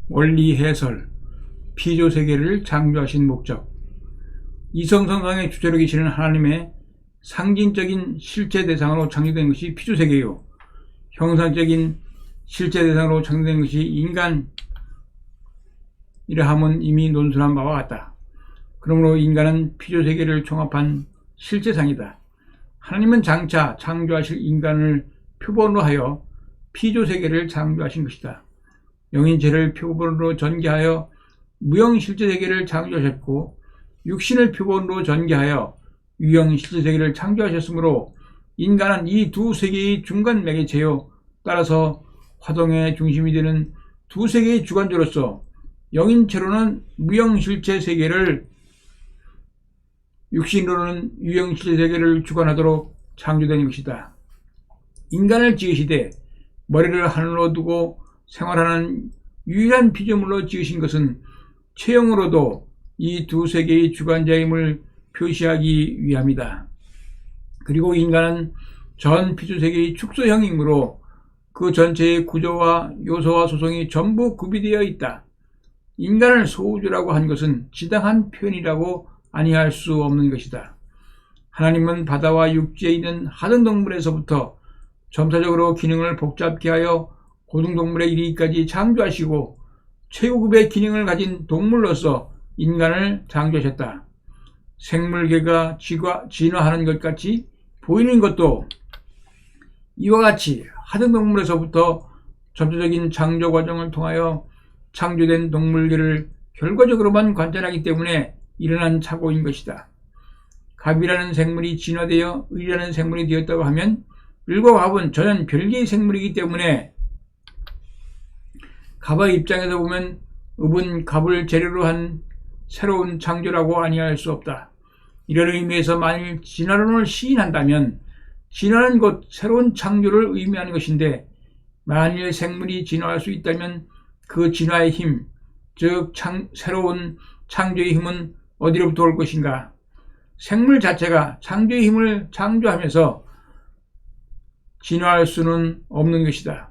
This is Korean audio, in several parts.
원리 해설, 피조세계를 창조하신 목적. 이성성상의 주체로 계시는 하나님의 상징적인 실제 대상으로 창조된 것이 피조세계요, 형상적인 실제 대상으로 창조된 것이 인간이라 함은 이미 논술한 바와 같다. 그러므로 인간은 피조세계를 종합한 실제상이다. 하나님은 장차 창조하실 인간을 표본으로 하여 피조세계를 창조하신 것이다. 영인체를 표본으로 전개하여 무형실제세계를 창조하셨고, 육신을 표본으로 전개하여 유형실제세계를 창조하셨으므로 인간은 이 두 세계의 중간 매개체요, 따라서 화동의 중심이 되는 두 세계의 주관자로서 영인체로는 무형실제세계를, 육신으로는 유형실제세계를 주관하도록 창조된 것이다. 인간을 지으시되 머리를 하늘로 두고 생활하는 유일한 피조물로 지으신 것은 체형으로도 이 두 세계의 주관자임을 표시하기 위함이다. 그리고 인간은 전 피조세계의 축소형이므로 그 전체의 구조와 요소와 소성이 전부 구비되어 있다. 인간을 소우주라고 한 것은 지당한 표현이라고 아니할 수 없는 것이다. 하나님은 바다와 육지에 있는 하등 동물에서부터 점차적으로 기능을 복잡케 하여 고등동물에 이르기까지 창조하시고 최고급의 기능을 가진 동물로서 인간을 창조하셨다. 생물계가 진화하는 것 같이 보이는 것도 이와 같이 하등 동물에서부터 점차적인 창조 과정을 통하여 창조된 동물계를 결과적으로만 관찰하기 때문에 일어난 착오인 것이다. 갑이라는 생물이 진화되어 을이라는 생물이 되었다고 하면 을과 갑은 전혀 별개의 생물이기 때문에 갑의 입장에서 보면 읍은 갑을 재료로 한 새로운 창조라고 아니할 수 없다. 이런 의미에서 만일 진화론을 시인한다면 진화는 곧 새로운 창조를 의미하는 것인데, 만일 생물이 진화할 수 있다면 그 진화의 힘, 즉 새로운 창조의 힘은 어디로부터 올 것인가? 생물 자체가 창조의 힘을 창조하면서 진화할 수는 없는 것이다.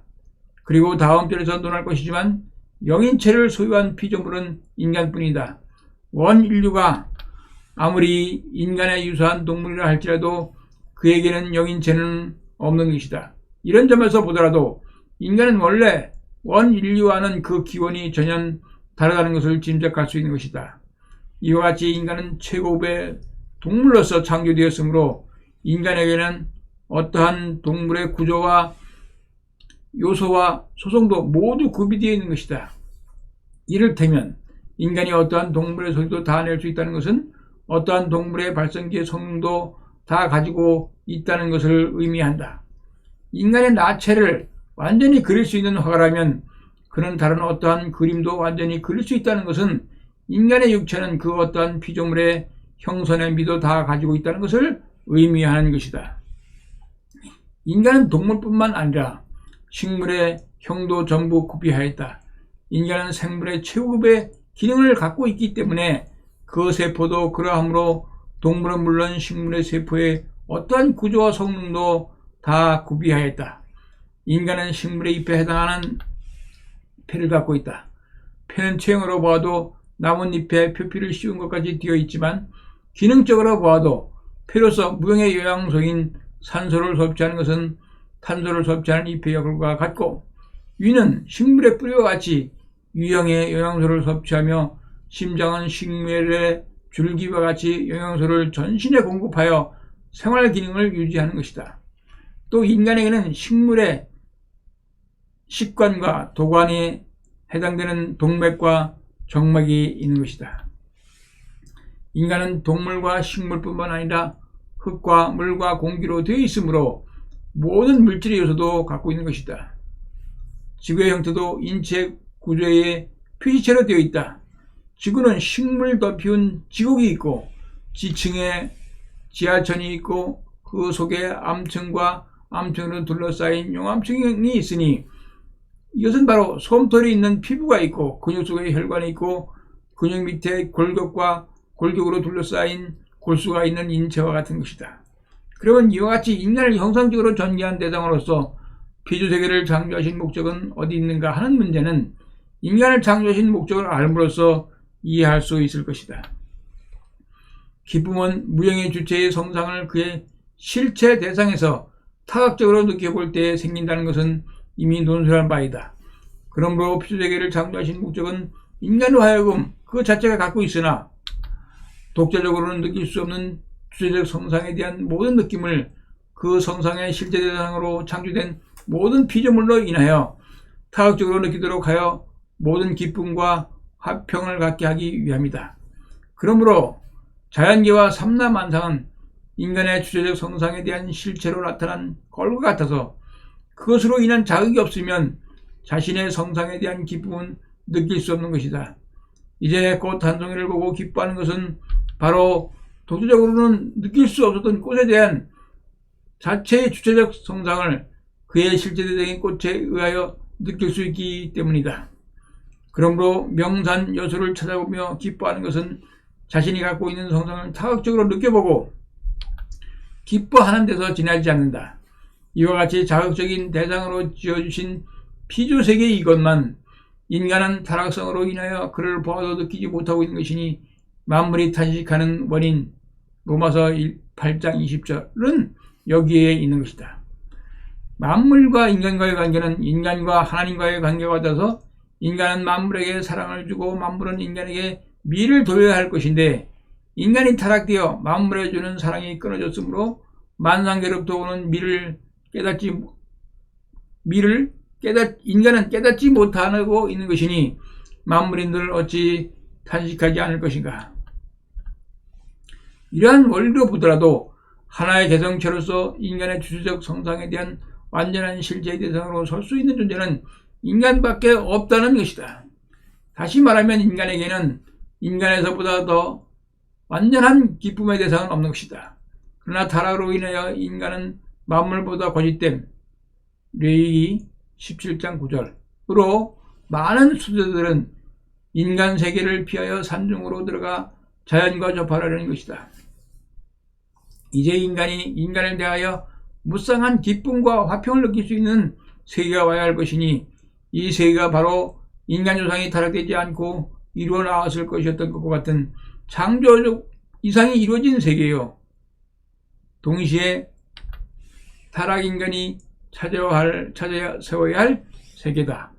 그리고 다음 편에서 논할 것이지만 영인체를 소유한 피조물은 인간뿐이다. 원 인류가 아무리 인간에 유사한 동물이라 할지라도 그에게는 영인체는 없는 것이다. 이런 점에서 보더라도 인간은 원래 원 인류와는 그 기원이 전혀 다르다는 것을 짐작할 수 있는 것이다. 이와 같이 인간은 최고급의 동물로서 창조되었으므로 인간에게는 어떠한 동물의 구조와 요소와 소성도 모두 구비되어 있는 것이다. 이를테면 인간이 어떠한 동물의 소리도 다 낼 수 있다는 것은 어떠한 동물의 발성기의 성능도 다 가지고 있다는 것을 의미한다. 인간의 나체를 완전히 그릴 수 있는 화가라면 그는 다른 어떠한 그림도 완전히 그릴 수 있다는 것은 인간의 육체는 그 어떠한 피조물의 형선의 미도 다 가지고 있다는 것을 의미하는 것이다. 인간은 동물뿐만 아니라 식물의 형도 전부 구비하였다. 인간은 생물의 최고급의 기능을 갖고 있기 때문에 그 세포도 그러하므로 동물은 물론 식물의 세포의 어떠한 구조와 성능도 다 구비하였다. 인간은 식물의 잎에 해당하는 폐를 갖고 있다. 폐는 체형으로 보아도 나뭇잎에 표피를 씌운 것까지 되어 있지만 기능적으로 보아도 폐로서 무형의 영양소인 산소를 섭취하는 것은 탄소를 섭취하는 잎의 역할과 같고, 위는 식물의 뿌리와 같이 유형의 영양소를 섭취하며 심장은 식물의 줄기와 같이 영양소를 전신에 공급하여 생활 기능을 유지하는 것이다. 또 인간에게는 식물의 식관과 도관에 해당되는 동맥과 정맥이 있는 것이다. 인간은 동물과 식물뿐만 아니라 흙과 물과 공기로 되어 있으므로 모든 물질의 요소도 갖고 있는 것이다. 지구의 형태도 인체 구조의 표시체로 되어 있다. 지구는 식물 덮이운 지국이 있고 지층에 지하천이 있고 그 속에 암층과 암층으로 둘러싸인 용암층이 있으니 이것은 바로 솜털이 있는 피부가 있고 근육 속에 혈관이 있고 근육 밑에 골격과 골격으로 둘러싸인 골수가 있는 인체와 같은 것이다. 그러면 이와 같이 인간을 형상적으로 전개한 대상으로서 피조세계를 창조하신 목적은 어디 있는가 하는 문제는 인간을 창조하신 목적을 알므로써 이해할 수 있을 것이다. 기쁨은 무형의 주체의 성상을 그의 실체 대상에서 타각적으로 느껴볼 때 생긴다는 것은 이미 논술한 바이다. 그러므로 피조세계를 창조하신 목적은 인간으로 하여금 그 자체가 갖고 있으나 독자적으로는 느낄 수 없는 주체적 성상에 대한 모든 느낌을 그 성상의 실제 대상으로 창조된 모든 피조물로 인하여 타각적으로 느끼도록 하여 모든 기쁨과 화평을 갖게 하기 위함이다. 그러므로 자연계와 삼라만상은 인간의 주체적 성상에 대한 실체로 나타난 걸과 같아서 그것으로 인한 자극이 없으면 자신의 성상에 대한 기쁨은 느낄 수 없는 것이다. 이제 꽃 한 송이를 보고 기뻐하는 것은 바로 독자적으로는 느낄 수 없었던 꽃에 대한 자체의 주체적 성상을 그의 실제 대상인 꽃에 의하여 느낄 수 있기 때문이다. 그러므로 명산 여수를 찾아보며 기뻐하는 것은 자신이 갖고 있는 성상을 타각적으로 느껴보고 기뻐하는 데서 지나지 않는다. 이와 같이 자극적인 대상으로 지어주신 피조세계 이것만 인간은 타락성으로 인하여 그를 보아도 느끼지 못하고 있는 것이니 만물이 탄식하는 원인 로마서 8장 20절은 여기에 있는 것이다. 만물과 인간과의 관계는 인간과 하나님과의 관계가 같아서 인간은 만물에게 사랑을 주고 만물은 인간에게 미를 돌려야 할 것인데 인간이 타락되어 만물에 주는 사랑이 끊어졌으므로 만상계로부터 오는 인간은 깨닫지 못하고 있는 것이니 만물인들 어찌 탄식하지 않을 것인가. 이러한 원리로 보더라도 하나의 개성체로서 인간의 주체적 성상에 대한 완전한 실제의 대상으로 설 수 있는 존재는 인간밖에 없다는 것이다. 다시 말하면 인간에게는 인간에서보다 더 완전한 기쁨의 대상은 없는 것이다. 그러나 타락으로 인하여 인간은 만물보다 거짓됨, 레위기 17장 9절으로 많은 수제들은 인간 세계를 피하여 산중으로 들어가 자연과 접하려는 것이다. 이제 인간이 인간을 대하여 무쌍한 기쁨과 화평을 느낄 수 있는 세계가 와야 할 것이니 이 세계가 바로 인간 조상이 타락되지 않고 이루어 나왔을 것이었던 것과 같은 창조적 이상이 이루어진 세계요. 동시에 타락 인간이 찾아 세워야 할 세계다.